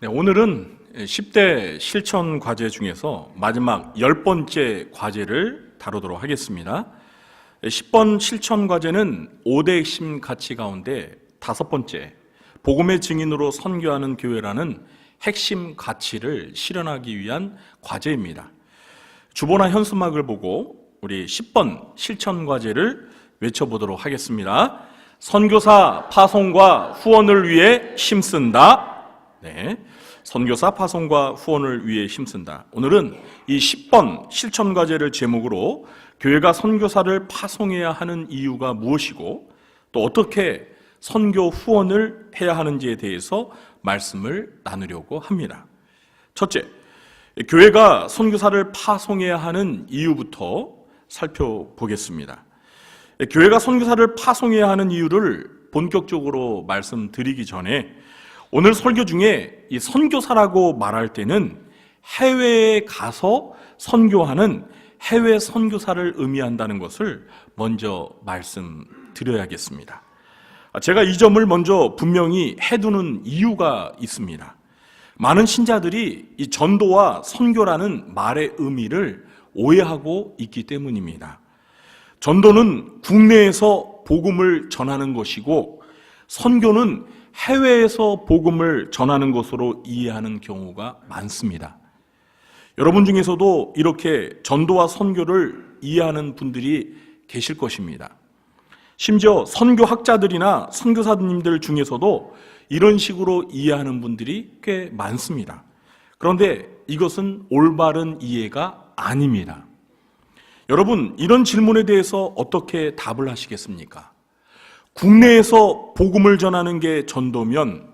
네, 오늘은 10대 실천 과제 중에서 마지막 10번째 과제를 다루도록 하겠습니다. 10번 실천 과제는 5대 핵심 가치 가운데 5번째, 복음의 증인으로 선교하는 교회라는 핵심 가치를 실현하기 위한 과제입니다. 주보나 현수막을 보고 우리 10번 실천 과제를 외쳐보도록 하겠습니다. 선교사 파송과 후원을 위해 힘쓴다. 네, 선교사 파송과 후원을 위해 힘쓴다. 오늘은 이 10번 실천 과제를 제목으로 교회가 선교사를 파송해야 하는 이유가 무엇이고 또 어떻게 선교 후원을 해야 하는지에 대해서 말씀을 나누려고 합니다. 첫째, 교회가 선교사를 파송해야 하는 이유부터 살펴보겠습니다. 교회가 선교사를 파송해야 하는 이유를 본격적으로 말씀드리기 전에 오늘 설교 중에 이 선교사라고 말할 때는 해외에 가서 선교하는 해외 선교사를 의미한다는 것을 먼저 말씀드려야겠습니다. 제가 이 점을 먼저 분명히 해두는 이유가 있습니다. 많은 신자들이 이 전도와 선교라는 말의 의미를 오해하고 있기 때문입니다. 전도는 국내에서 복음을 전하는 것이고 선교는 해외에서 복음을 전하는 것으로 이해하는 경우가 많습니다. 여러분 중에서도 이렇게 전도와 선교를 이해하는 분들이 계실 것입니다. 심지어 선교학자들이나 선교사님들 중에서도 이런 식으로 이해하는 분들이 꽤 많습니다. 그런데 이것은 올바른 이해가 아닙니다. 여러분, 이런 질문에 대해서 어떻게 답을 하시겠습니까? 국내에서 복음을 전하는 게 전도면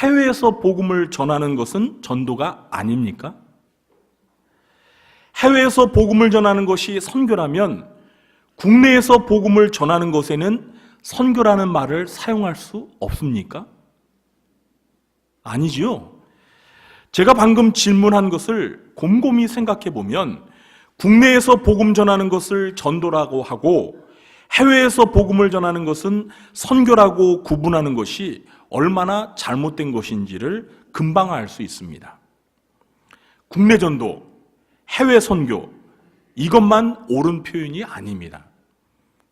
해외에서 복음을 전하는 것은 전도가 아닙니까? 해외에서 복음을 전하는 것이 선교라면 국내에서 복음을 전하는 것에는 선교라는 말을 사용할 수 없습니까? 아니지요. 제가 방금 질문한 것을 곰곰이 생각해 보면 국내에서 복음 전하는 것을 전도라고 하고 해외에서 복음을 전하는 것은 선교라고 구분하는 것이 얼마나 잘못된 것인지를 금방 알 수 있습니다. 국내 전도, 해외 선교, 이것만 옳은 표현이 아닙니다.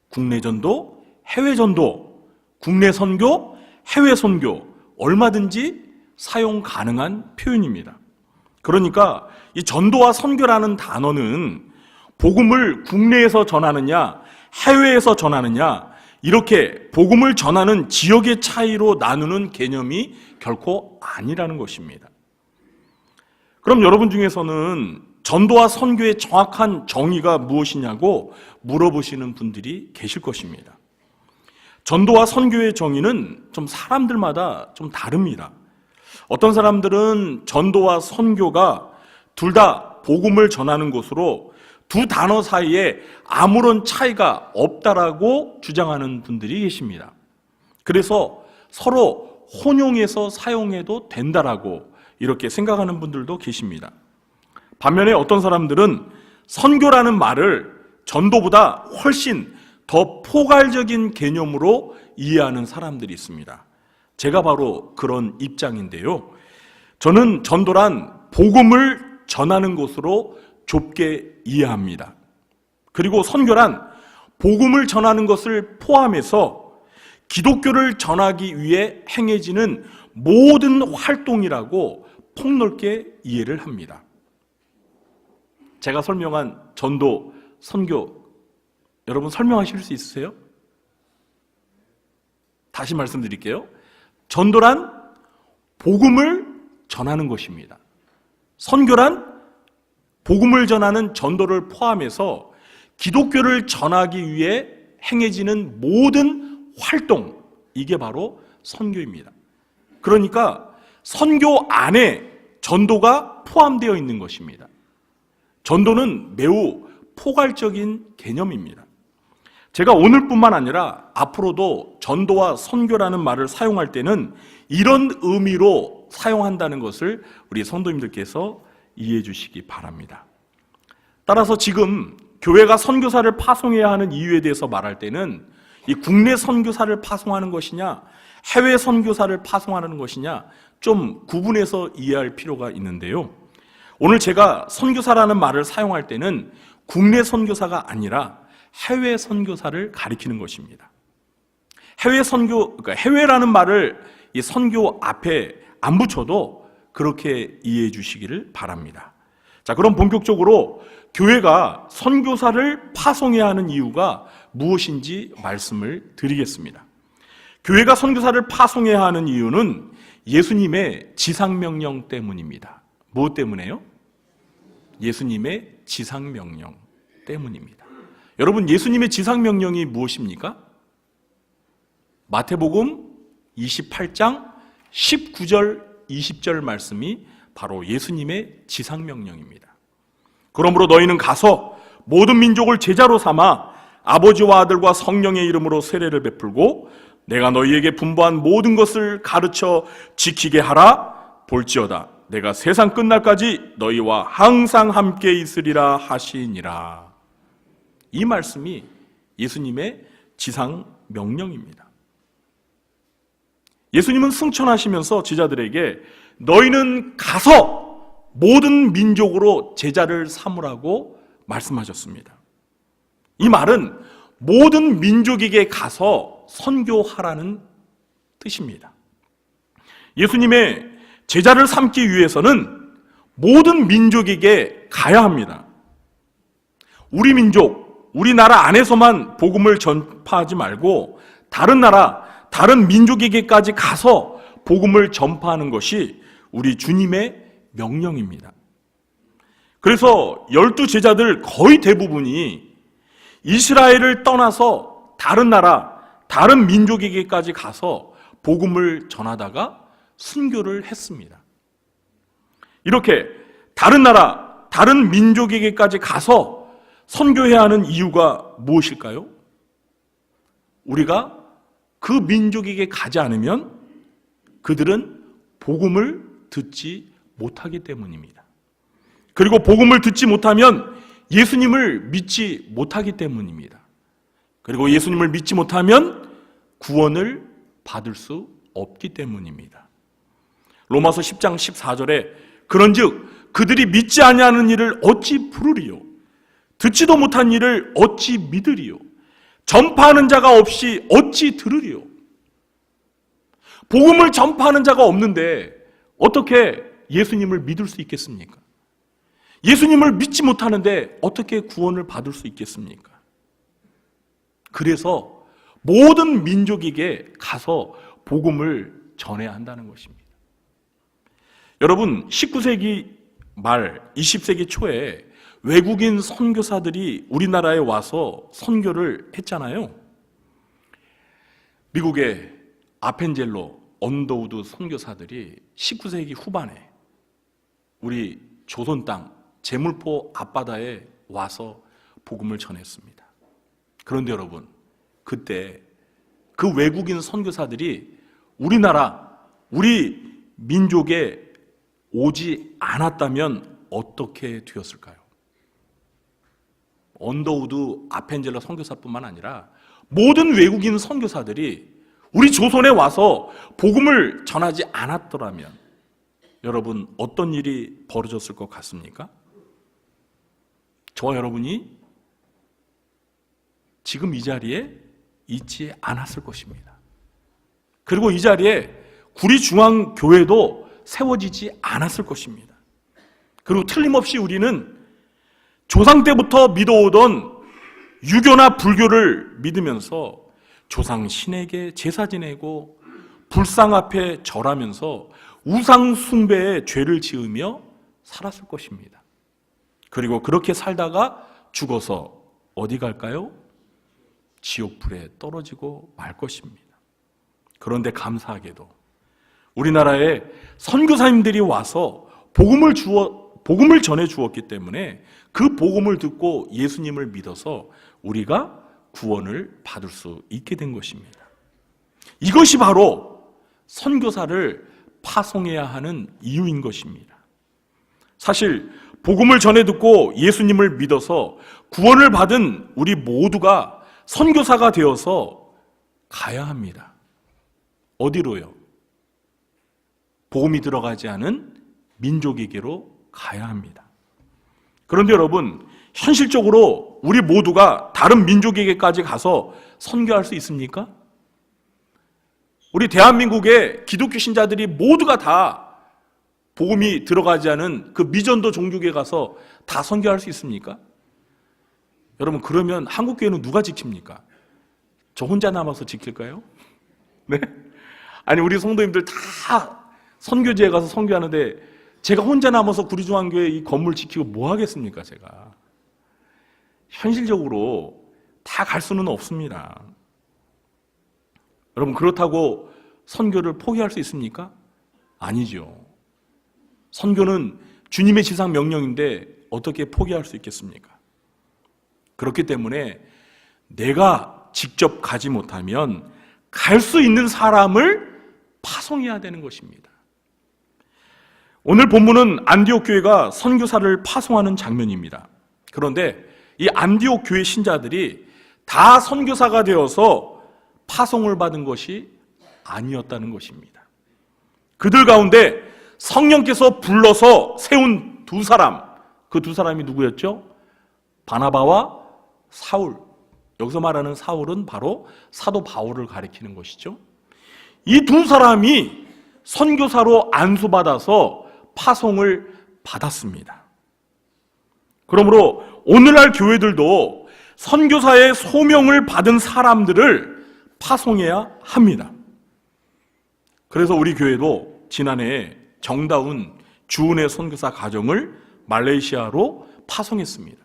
국내 전도, 해외 전도, 국내 선교, 해외 선교, 얼마든지 사용 가능한 표현입니다. 그러니까 이 전도와 선교라는 단어는 복음을 국내에서 전하느냐, 해외에서 전하느냐, 이렇게 복음을 전하는 지역의 차이로 나누는 개념이 결코 아니라는 것입니다. 그럼 여러분 중에서는 전도와 선교의 정확한 정의가 무엇이냐고 물어보시는 분들이 계실 것입니다. 전도와 선교의 정의는 좀 사람들마다 좀 다릅니다. 어떤 사람들은 전도와 선교가 둘 다 복음을 전하는 것으로 두 단어 사이에 아무런 차이가 없다라고 주장하는 분들이 계십니다. 그래서 서로 혼용해서 사용해도 된다라고 이렇게 생각하는 분들도 계십니다. 반면에 어떤 사람들은 선교라는 말을 전도보다 훨씬 더 포괄적인 개념으로 이해하는 사람들이 있습니다. 제가 바로 그런 입장인데요. 저는 전도란 복음을 전하는 것으로 좁게 이해합니다. 그리고 선교란 복음을 전하는 것을 포함해서 기독교를 전하기 위해 행해지는 모든 활동이라고 폭넓게 이해를 합니다. 제가 설명한 전도, 선교, 여러분 설명하실 수 있으세요? 다시 말씀드릴게요. 전도란 복음을 전하는 것입니다. 선교란 복음을 전하는 전도를 포함해서 기독교를 전하기 위해 행해지는 모든 활동, 이게 바로 선교입니다. 그러니까 선교 안에 전도가 포함되어 있는 것입니다. 전도는 매우 포괄적인 개념입니다. 제가 오늘뿐만 아니라 앞으로도 전도와 선교라는 말을 사용할 때는 이런 의미로 사용한다는 것을 우리 성도님들께서 이해해 주시기 바랍니다. 따라서 지금 교회가 선교사를 파송해야 하는 이유에 대해서 말할 때는 이 국내 선교사를 파송하는 것이냐 해외 선교사를 파송하는 것이냐 좀 구분해서 이해할 필요가 있는데요. 오늘 제가 선교사라는 말을 사용할 때는 국내 선교사가 아니라 해외 선교사를 가리키는 것입니다. 해외 선교, 그러니까 해외라는 말을 이 선교 앞에 안 붙여도 그렇게 이해해 주시기를 바랍니다. 자, 그럼 본격적으로 교회가 선교사를 파송해야 하는 이유가 무엇인지 말씀을 드리겠습니다. 교회가 선교사를 파송해야 하는 이유는 예수님의 지상명령 때문입니다. 무엇 때문에요? 예수님의 지상명령 때문입니다. 여러분, 예수님의 지상명령이 무엇입니까? 마태복음 28장 19절 20절 말씀이 바로 예수님의 지상명령입니다. 그러므로 너희는 가서 모든 민족을 제자로 삼아 아버지와 아들과 성령의 이름으로 세례를 베풀고 내가 너희에게 분부한 모든 것을 가르쳐 지키게 하라. 볼지어다 내가 세상 끝날까지 너희와 항상 함께 있으리라 하시니라. 이 말씀이 예수님의 지상명령입니다. 예수님은 승천하시면서 제자들에게 너희는 가서 모든 민족으로 제자를 삼으라고 말씀하셨습니다. 이 말은 모든 민족에게 가서 선교하라는 뜻입니다. 예수님의 제자를 삼기 위해서는 모든 민족에게 가야 합니다. 우리 민족, 우리나라 안에서만 복음을 전파하지 말고 다른 나라, 다른 민족에게까지 가서 복음을 전파하는 것이 우리 주님의 명령입니다. 그래서 12 제자들 거의 대부분이 이스라엘을 떠나서 다른 나라, 다른 민족에게까지 가서 복음을 전하다가 순교를 했습니다. 이렇게 다른 나라, 다른 민족에게까지 가서 선교해야 하는 이유가 무엇일까요? 우리가 그 민족에게 가지 않으면 그들은 복음을 듣지 못하기 때문입니다. 그리고 복음을 듣지 못하면 예수님을 믿지 못하기 때문입니다. 그리고 예수님을 믿지 못하면 구원을 받을 수 없기 때문입니다. 로마서 10장 14절에 그런즉 그들이 믿지 아니하는 일을 어찌 부르리요? 듣지도 못한 일을 어찌 믿으리요? 전파하는 자가 없이 어찌 들으리요? 복음을 전파하는 자가 없는데 어떻게 예수님을 믿을 수 있겠습니까? 예수님을 믿지 못하는데 어떻게 구원을 받을 수 있겠습니까? 그래서 모든 민족에게 가서 복음을 전해야 한다는 것입니다. 여러분, 19세기 말 20세기 초에 외국인 선교사들이 우리나라에 와서 선교를 했잖아요. 미국의 아펜젤로, 언더우드 선교사들이 19세기 후반에 우리 조선 땅 제물포 앞바다에 와서 복음을 전했습니다. 그런데 여러분, 그때 그 외국인 선교사들이 우리나라, 우리 민족에 오지 않았다면 어떻게 되었을까요? 언더우드 아펜젤러 선교사뿐만 아니라 모든 외국인 선교사들이 우리 조선에 와서 복음을 전하지 않았더라면 여러분 어떤 일이 벌어졌을 것 같습니까? 저와 여러분이 지금 이 자리에 있지 않았을 것입니다. 그리고 이 자리에 구리중앙교회도 세워지지 않았을 것입니다. 그리고 틀림없이 우리는 조상 때부터 믿어오던 유교나 불교를 믿으면서 조상 신에게 제사 지내고 불상 앞에 절하면서 우상 숭배에 죄를 지으며 살았을 것입니다. 그리고 그렇게 살다가 죽어서 어디 갈까요? 지옥불에 떨어지고 말 것입니다. 그런데 감사하게도 우리나라에 선교사님들이 와서 복음을 전해 주었기 때문에 그 복음을 듣고 예수님을 믿어서 우리가 구원을 받을 수 있게 된 것입니다. 이것이 바로 선교사를 파송해야 하는 이유인 것입니다. 사실 복음을 전해 듣고 예수님을 믿어서 구원을 받은 우리 모두가 선교사가 되어서 가야 합니다. 어디로요? 복음이 들어가지 않은 민족에게로 가야 합니다. 그런데 여러분, 현실적으로 우리 모두가 다른 민족에게까지 가서 선교할 수 있습니까? 우리 대한민국의 기독교 신자들이 모두가 다 복음이 들어가지 않은 그 미전도 종족에 가서 다 선교할 수 있습니까? 여러분, 그러면 한국교회는 누가 지킵니까? 저 혼자 남아서 지킬까요? 네? 아니, 우리 성도님들 다 선교지에 가서 선교하는데 제가 혼자 남아서 구리중앙교회 이 건물 지키고 뭐 하겠습니까, 제가? 현실적으로 다 갈 수는 없습니다. 여러분, 그렇다고 선교를 포기할 수 있습니까? 아니죠. 선교는 주님의 지상 명령인데 어떻게 포기할 수 있겠습니까? 그렇기 때문에 내가 직접 가지 못하면 갈 수 있는 사람을 파송해야 되는 것입니다. 오늘 본문은 안디옥 교회가 선교사를 파송하는 장면입니다. 그런데 이 안디옥 교회 신자들이 다 선교사가 되어서 파송을 받은 것이 아니었다는 것입니다. 그들 가운데 성령께서 불러서 세운 두 사람, 그 두 사람이 누구였죠? 바나바와 사울. 여기서 말하는 사울은 바로 사도 바울을 가리키는 것이죠. 이 두 사람이 선교사로 안수받아서 파송을 받았습니다. 그러므로 오늘날 교회들도 선교사의 소명을 받은 사람들을 파송해야 합니다. 그래서 우리 교회도 지난해 정다운 주은혜 선교사 가정을 말레이시아로 파송했습니다.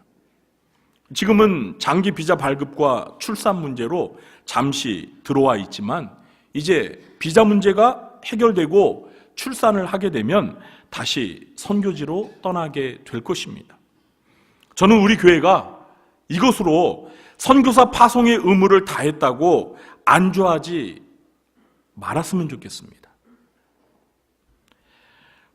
지금은 장기 비자 발급과 출산 문제로 잠시 들어와 있지만 이제 비자 문제가 해결되고 출산을 하게 되면 다시 선교지로 떠나게 될 것입니다. 저는 우리 교회가 이것으로 선교사 파송의 의무를 다했다고 안주하지 말았으면 좋겠습니다.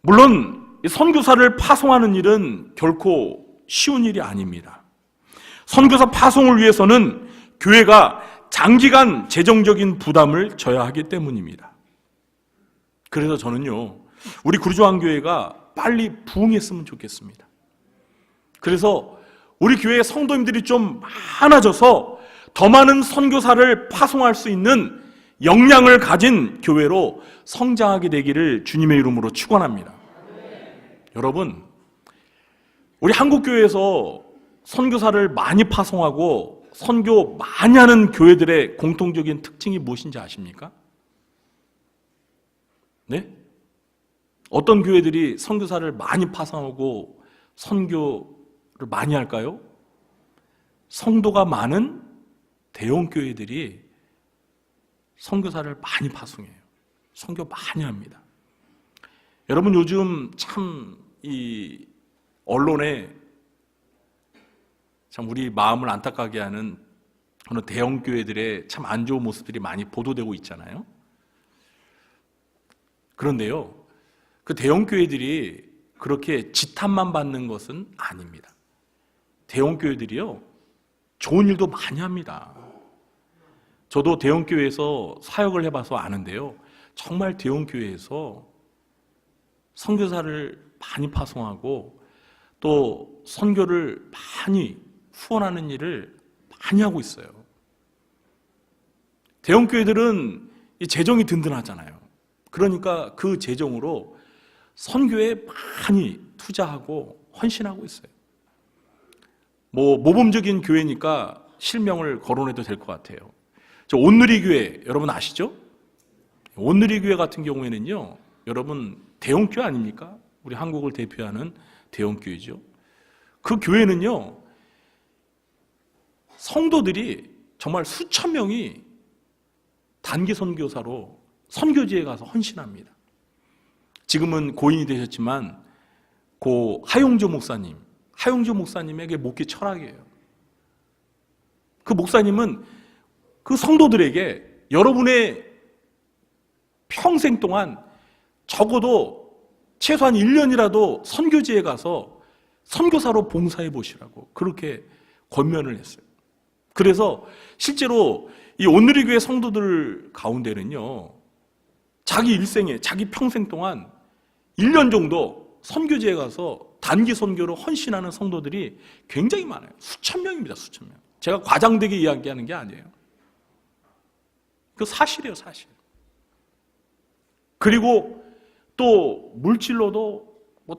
물론 선교사를 파송하는 일은 결코 쉬운 일이 아닙니다. 선교사 파송을 위해서는 교회가 장기간 재정적인 부담을 져야 하기 때문입니다. 그래서 저는요, 우리 구리중앙교회가 빨리 부흥했으면 좋겠습니다. 그래서 우리 교회의 성도님들이 좀 많아져서 더 많은 선교사를 파송할 수 있는 역량을 가진 교회로 성장하게 되기를 주님의 이름으로 축원합니다. 여러분, 우리 한국교회에서 선교사를 많이 파송하고 선교 많이 하는 교회들의 공통적인 특징이 무엇인지 아십니까? 네? 어떤 교회들이 선교사를 많이 파송하고 선교를 많이 할까요? 성도가 많은 대형 교회들이 선교사를 많이 파송해요. 선교 많이 합니다. 여러분, 요즘 참 이 언론에 참 우리 마음을 안타깝게 하는 그런 대형 교회들의 참 안 좋은 모습들이 많이 보도되고 있잖아요. 그런데요, 그 대형 교회들이 그렇게 지탄만 받는 것은 아닙니다. 대형 교회들이요, 좋은 일도 많이 합니다. 저도 대형 교회에서 사역을 해봐서 아는데요, 정말 대형 교회에서 선교사를 많이 파송하고 또 선교를 많이 후원하는 일을 많이 하고 있어요. 대형 교회들은 이 재정이 든든하잖아요. 그러니까 그 재정으로 선교에 많이 투자하고 헌신하고 있어요. 모범적인 교회니까 실명을 거론해도 될 것 같아요. 저 온누리교회 여러분 아시죠? 온누리교회 같은 경우에는요, 여러분 대형 교회 아닙니까? 우리 한국을 대표하는 대형 교회죠. 그 교회는요, 성도들이 정말 수천 명이 단기 선교사로 선교지에 가서 헌신합니다. 지금은 고인이 되셨지만 고 하용조 목사님에게 목회 철학이에요. 그 목사님은 그 성도들에게 여러분의 평생 동안 적어도 최소한 1년이라도 선교지에 가서 선교사로 봉사해 보시라고 그렇게 권면을 했어요. 그래서 실제로 이 온누리교회 성도들 가운데는요, 자기 일생에, 자기 평생 동안 1년 정도 선교지에 가서 단기 선교로 헌신하는 성도들이 굉장히 많아요. 수천 명입니다, 수천 명. 제가 과장되게 이야기하는 게 아니에요. 그 사실이에요, 사실. 그리고 또 물질로도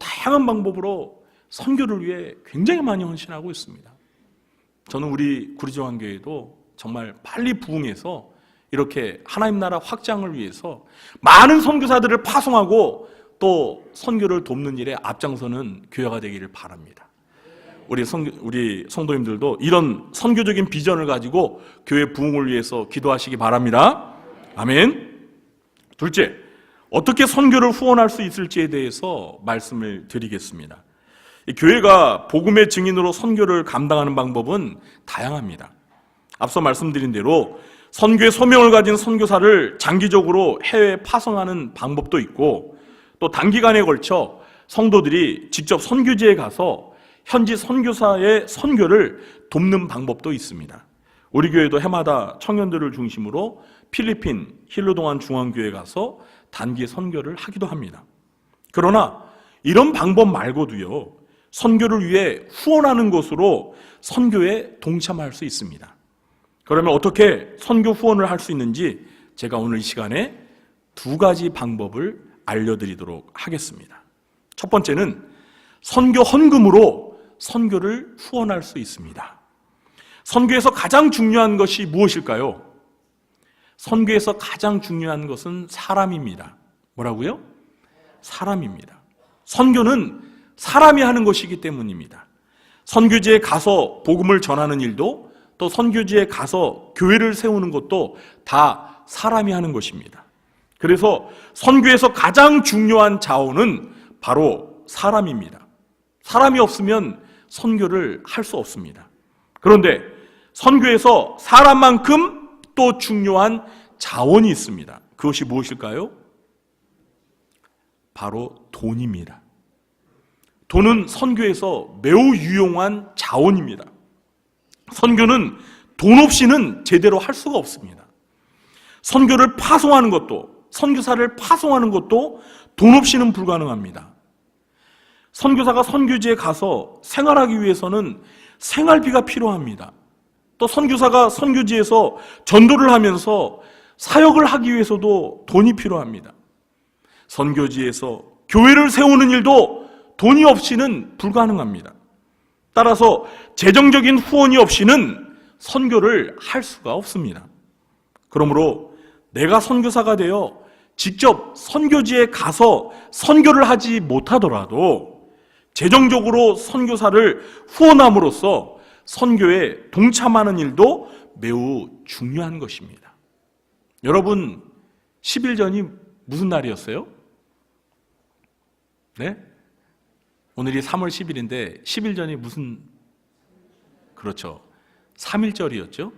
다양한 방법으로 선교를 위해 굉장히 많이 헌신하고 있습니다. 저는 우리 구리정한교회도 정말 빨리 부흥해서 이렇게 하나님 나라 확장을 위해서 많은 선교사들을 파송하고 또 선교를 돕는 일에 앞장서는 교회가 되기를 바랍니다. 우리 성도님들도 이런 선교적인 비전을 가지고 교회 부흥을 위해서 기도하시기 바랍니다. 아멘. 둘째, 어떻게 선교를 후원할 수 있을지에 대해서 말씀을 드리겠습니다. 교회가 복음의 증인으로 선교를 감당하는 방법은 다양합니다. 앞서 말씀드린 대로 선교의 소명을 가진 선교사를 장기적으로 해외에 파송하는 방법도 있고, 또 단기간에 걸쳐 성도들이 직접 선교지에 가서 현지 선교사의 선교를 돕는 방법도 있습니다. 우리 교회도 해마다 청년들을 중심으로 필리핀 힐루동안 중앙교회에 가서 단기 선교를 하기도 합니다. 그러나 이런 방법 말고도요, 선교를 위해 후원하는 것으로 선교에 동참할 수 있습니다. 그러면 어떻게 선교 후원을 할 수 있는지 제가 오늘 이 시간에 2가지 방법을 알려드리도록 하겠습니다. 첫 번째는 선교 헌금으로 선교를 후원할 수 있습니다. 선교에서 가장 중요한 것이 무엇일까요? 선교에서 가장 중요한 것은 사람입니다. 뭐라고요? 사람입니다. 선교는 사람이 하는 것이기 때문입니다. 선교지에 가서 복음을 전하는 일도, 또 선교지에 가서 교회를 세우는 것도 다 사람이 하는 것입니다. 그래서 선교에서 가장 중요한 자원은 바로 사람입니다. 사람이 없으면 선교를 할 수 없습니다. 그런데 선교에서 사람만큼 또 중요한 자원이 있습니다. 그것이 무엇일까요? 바로 돈입니다. 돈은 선교에서 매우 유용한 자원입니다. 선교는 돈 없이는 제대로 할 수가 없습니다. 선교를 파송하는 것도, 선교사를 파송하는 것도 돈 없이는 불가능합니다. 선교사가 선교지에 가서 생활하기 위해서는 생활비가 필요합니다. 또 선교사가 선교지에서 전도를 하면서 사역을 하기 위해서도 돈이 필요합니다. 선교지에서 교회를 세우는 일도 돈이 없이는 불가능합니다. 따라서 재정적인 후원이 없이는 선교를 할 수가 없습니다. 그러므로 내가 선교사가 되어 직접 선교지에 가서 선교를 하지 못하더라도 재정적으로 선교사를 후원함으로써 선교에 동참하는 일도 매우 중요한 것입니다. 여러분, 10일 전이 무슨 날이었어요? 네? 오늘이 3월 10일인데 10일 전이 무슨, 그렇죠, 3.1절이었죠.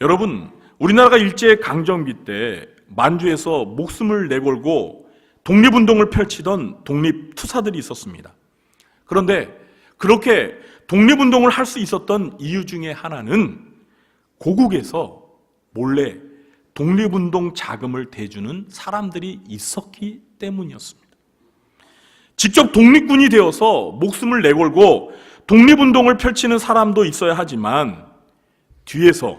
여러분, 우리나라가 일제강점기 때 만주에서 목숨을 내걸고 독립운동을 펼치던 독립투사들이 있었습니다. 그런데 그렇게 독립운동을 할 수 있었던 이유 중에 하나는 고국에서 몰래 독립운동 자금을 대주는 사람들이 있었기 때문이었습니다. 직접 독립군이 되어서 목숨을 내걸고 독립운동을 펼치는 사람도 있어야 하지만 뒤에서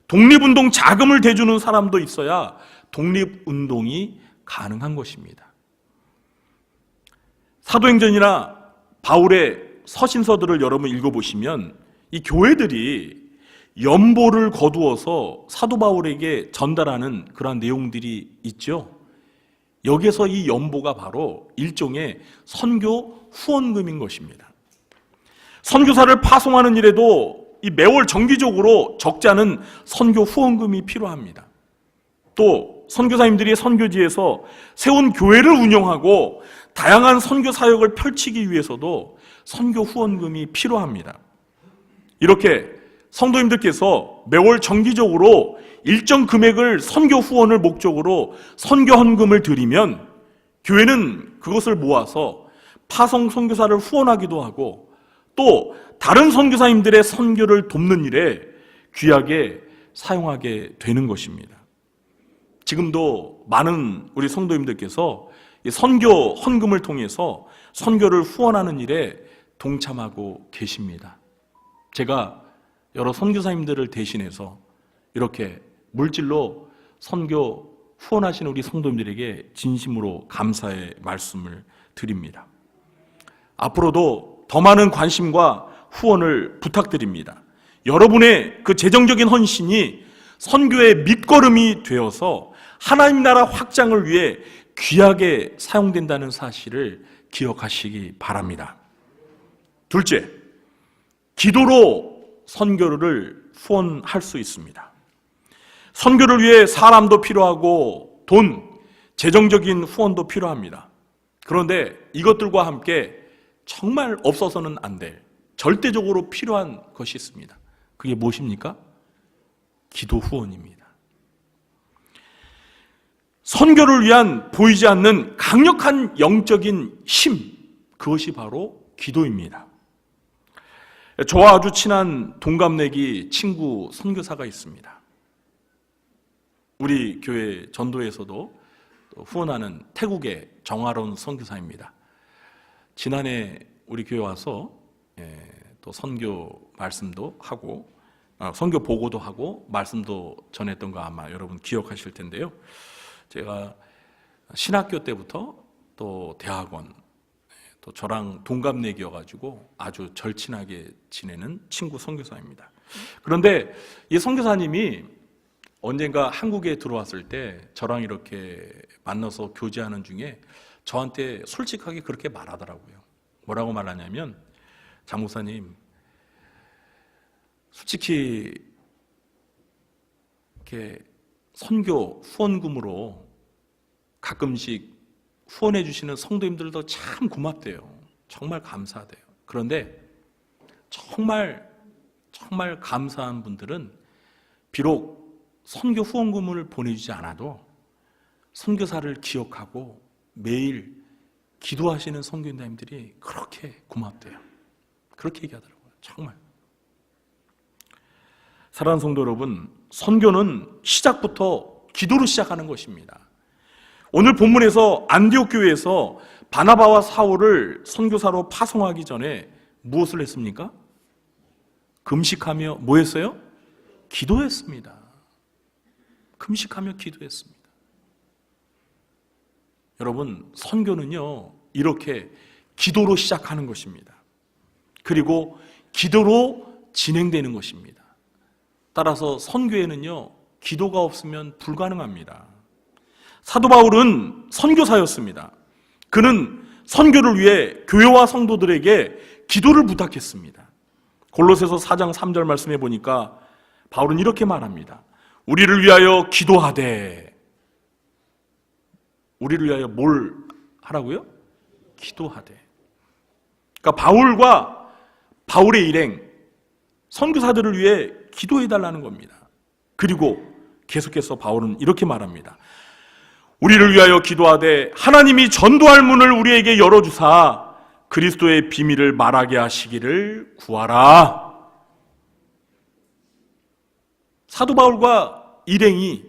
독립운동 자금을 대주는 사람도 있어야 독립운동이 가능한 것입니다. 사도행전이나 바울의 서신서들을 여러분 읽어보시면 이 교회들이 연보를 거두어서 사도 바울에게 전달하는 그런 내용들이 있죠. 여기에서 이 연보가 바로 일종의 선교 후원금인 것입니다. 선교사를 파송하는 일에도 이 매월 정기적으로 적지 않은 선교 후원금이 필요합니다. 또 선교사님들이 선교지에서 세운 교회를 운영하고 다양한 선교 사역을 펼치기 위해서도 선교 후원금이 필요합니다. 이렇게 성도님들께서 매월 정기적으로 일정 금액을 선교 후원을 목적으로 선교 헌금을 드리면 교회는 그것을 모아서 파송 선교사를 후원하기도 하고 또 다른 선교사님들의 선교를 돕는 일에 귀하게 사용하게 되는 것입니다. 지금도 많은 우리 성도님들께서 이 선교 헌금을 통해서 선교를 후원하는 일에 동참하고 계십니다. 제가 여러 선교사님들을 대신해서 이렇게 물질로 선교 후원하시는 우리 성도님들에게 진심으로 감사의 말씀을 드립니다. 앞으로도 더 많은 관심과 후원을 부탁드립니다. 여러분의 그 재정적인 헌신이 선교의 밑거름이 되어서 하나님 나라 확장을 위해 귀하게 사용된다는 사실을 기억하시기 바랍니다. 둘째, 기도로 선교를 후원할 수 있습니다. 선교를 위해 사람도 필요하고 돈, 재정적인 후원도 필요합니다. 그런데 이것들과 함께 정말 없어서는 안 될 절대적으로 필요한 것이 있습니다. 그게 무엇입니까? 기도 후원입니다. 선교를 위한 보이지 않는 강력한 영적인 힘, 그것이 바로 기도입니다. 저와 아주 친한 동갑내기 친구 선교사가 있습니다. 우리 교회 전도에서도 후원하는 태국의 정아론 선교사입니다. 지난해 우리 교회 와서 또 선교 말씀도 하고 선교 보고도 하고 말씀도 전했던 거 아마 여러분 기억하실 텐데요. 제가 신학교 때부터 또 대학원 또 저랑 동갑내기여가지고 아주 절친하게 지내는 친구 선교사입니다. 그런데 이 선교사님이 언젠가 한국에 들어왔을 때 저랑 이렇게 만나서 교제하는 중에 저한테 솔직하게 그렇게 말하더라고요. 뭐라고 말하냐면, 장 목사님, 솔직히 이렇게 선교 후원금으로 가끔씩 후원해 주시는 성도님들도 참 고맙대요. 정말 감사하대요. 그런데 정말 감사한 분들은 비록 선교 후원금을 보내주지 않아도 선교사를 기억하고 매일 기도하시는 선교인들이 그렇게 고맙대요. 그렇게 얘기하더라고요. 정말. 사랑하는 성도 여러분, 선교는 시작부터 기도로 시작하는 것입니다. 오늘 본문에서 안디옥 교회에서 바나바와 사울을 선교사로 파송하기 전에 무엇을 했습니까? 금식하며 뭐 했어요? 기도했습니다. 금식하며 기도했습니다. 여러분, 선교는요, 이렇게 기도로 시작하는 것입니다. 그리고 기도로 진행되는 것입니다. 따라서 선교에는요, 기도가 없으면 불가능합니다. 사도 바울은 선교사였습니다. 그는 선교를 위해 교회와 성도들에게 기도를 부탁했습니다. 골로새서 4장 3절 말씀해 보니까 바울은 이렇게 말합니다. 우리를 위하여 기도하되. 우리를 위하여 뭘 하라고요? 기도하되. 그러니까 바울과 바울의 일행, 선교사들을 위해 기도해 달라는 겁니다. 그리고 계속해서 바울은 이렇게 말합니다. 우리를 위하여 기도하되 하나님이 전도할 문을 우리에게 열어주사 그리스도의 비밀을 말하게 하시기를 구하라. 사도 바울과 일행이,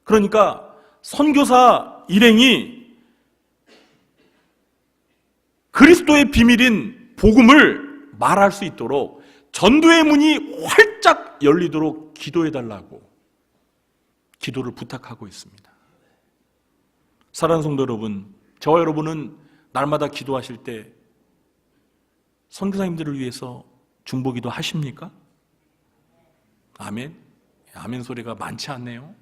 그러니까 선교사 일행이 그리스도의 비밀인 복음을 말할 수 있도록 전도의 문이 활짝 열리도록 기도해달라고 기도를 부탁하고 있습니다. 사랑하는 성도 여러분, 저와 여러분은 날마다 기도하실 때 선교사님들을 위해서 중보기도 하십니까? 아멘. 아멘 소리가 많지 않네요.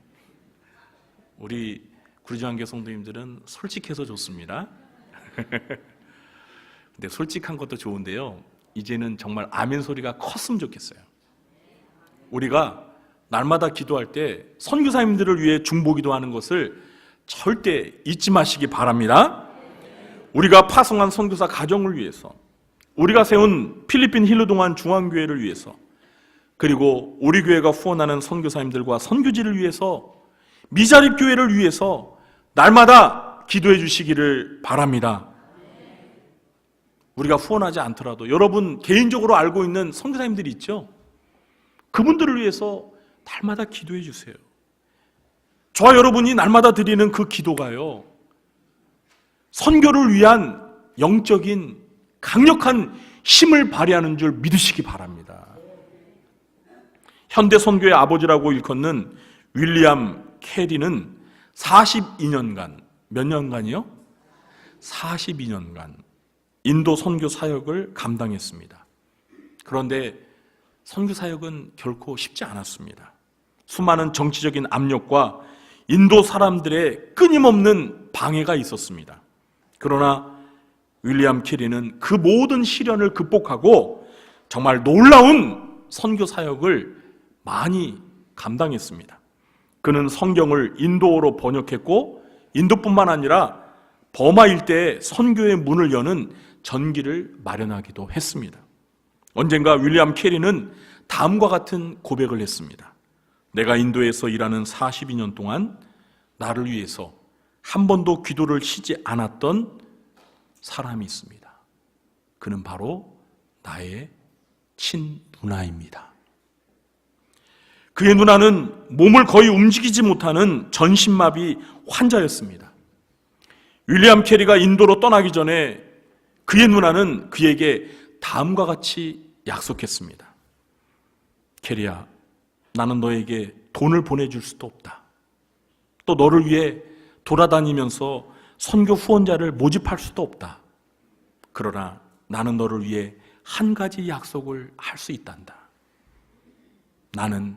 우리 구리정한교 성도님들은 솔직해서 좋습니다. 근데 솔직한 것도 좋은데요, 이제는 정말 아멘 소리가 컸으면 좋겠어요. 우리가 날마다 기도할 때 선교사님들을 위해 중보기도 하는 것을 절대 잊지 마시기 바랍니다. 우리가 파송한 선교사 가정을 위해서, 우리가 세운 필리핀 힐르동안 중앙교회를 위해서, 그리고 우리 교회가 후원하는 선교사님들과 선교지를 위해서, 미자립 교회를 위해서 날마다 기도해 주시기를 바랍니다. 우리가 후원하지 않더라도 여러분 개인적으로 알고 있는 선교사님들이 있죠? 그분들을 위해서 날마다 기도해 주세요. 저와 여러분이 날마다 드리는 그 기도가요, 선교를 위한 영적인 강력한 힘을 발휘하는 줄 믿으시기 바랍니다. 현대 선교의 아버지라고 일컫는 윌리엄 캐리는 42년간, 몇 년간이요? 42년간 인도 선교 사역을 감당했습니다. 그런데 선교 사역은 결코 쉽지 않았습니다. 수많은 정치적인 압력과 인도 사람들의 끊임없는 방해가 있었습니다. 그러나 윌리엄 캐리는 그 모든 시련을 극복하고 정말 놀라운 선교 사역을 많이 감당했습니다. 그는 성경을 인도어로 번역했고 인도뿐만 아니라 버마 일대에 선교의 문을 여는 전기를 마련하기도 했습니다. 언젠가 윌리엄 캐리는 다음과 같은 고백을 했습니다. 내가 인도에서 일하는 42년 동안 나를 위해서 한 번도 기도를 쉬지 않았던 사람이 있습니다. 그는 바로 나의 친누나입니다. 그의 누나는 몸을 거의 움직이지 못하는 전신마비 환자였습니다. 윌리엄 캐리가 인도로 떠나기 전에 그의 누나는 그에게 다음과 같이 약속했습니다. 캐리야, 나는 너에게 돈을 보내줄 수도 없다. 또 너를 위해 돌아다니면서 선교 후원자를 모집할 수도 없다. 그러나 나는 너를 위해 한 가지 약속을 할 수 있단다. 나는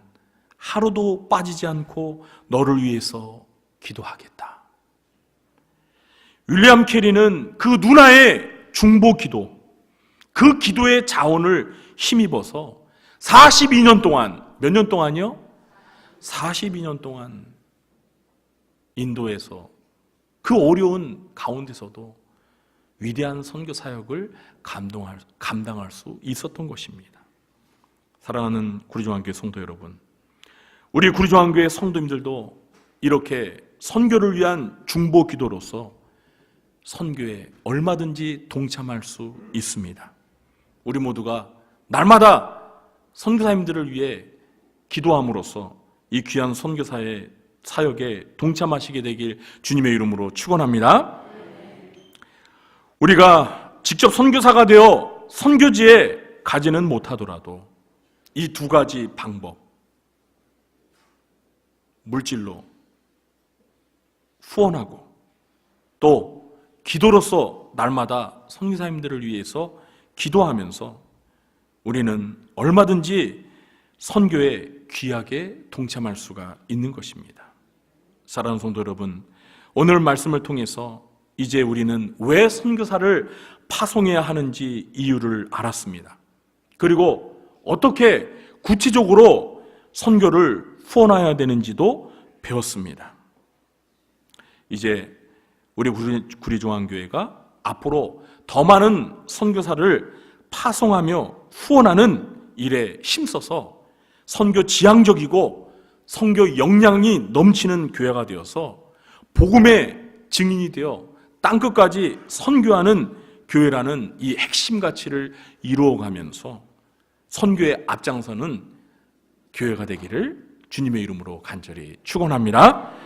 하루도 빠지지 않고 너를 위해서 기도하겠다. 윌리엄 캐리는 그 누나의 중보 기도, 그 기도의 자원을 힘입어서 42년 동안, 몇 년 동안이요? 42년 동안 인도에서 그 어려운 가운데서도 위대한 선교 사역을 감당할 수 있었던 것입니다. 사랑하는 구리중앙교회 성도 여러분, 우리 구리중앙교회 성도님들도 이렇게 선교를 위한 중보 기도로서 선교에 얼마든지 동참할 수 있습니다. 우리 모두가 날마다 선교사님들을 위해 기도함으로써 이 귀한 선교사의 사역에 동참하시게 되길 주님의 이름으로 축원합니다. 우리가 직접 선교사가 되어 선교지에 가지는 못하더라도 이 두 가지 방법, 물질로 후원하고 또 기도로서 날마다 선교사님들을 위해서 기도하면서 우리는 얼마든지 선교에 귀하게 동참할 수가 있는 것입니다. 사랑하는 성도 여러분, 오늘 말씀을 통해서 이제 우리는 왜 선교사를 파송해야 하는지 이유를 알았습니다. 그리고 어떻게 구체적으로 선교를 후원해야 되는지도 배웠습니다. 이제 우리 구리중앙교회가 앞으로 더 많은 선교사를 파송하며 후원하는 일에 힘써서 선교 지향적이고 선교 역량이 넘치는 교회가 되어서 복음의 증인이 되어 땅끝까지 선교하는 교회라는 이 핵심 가치를 이루어가면서 선교의 앞장서는 교회가 되기를 주님의 이름으로 간절히 축원합니다.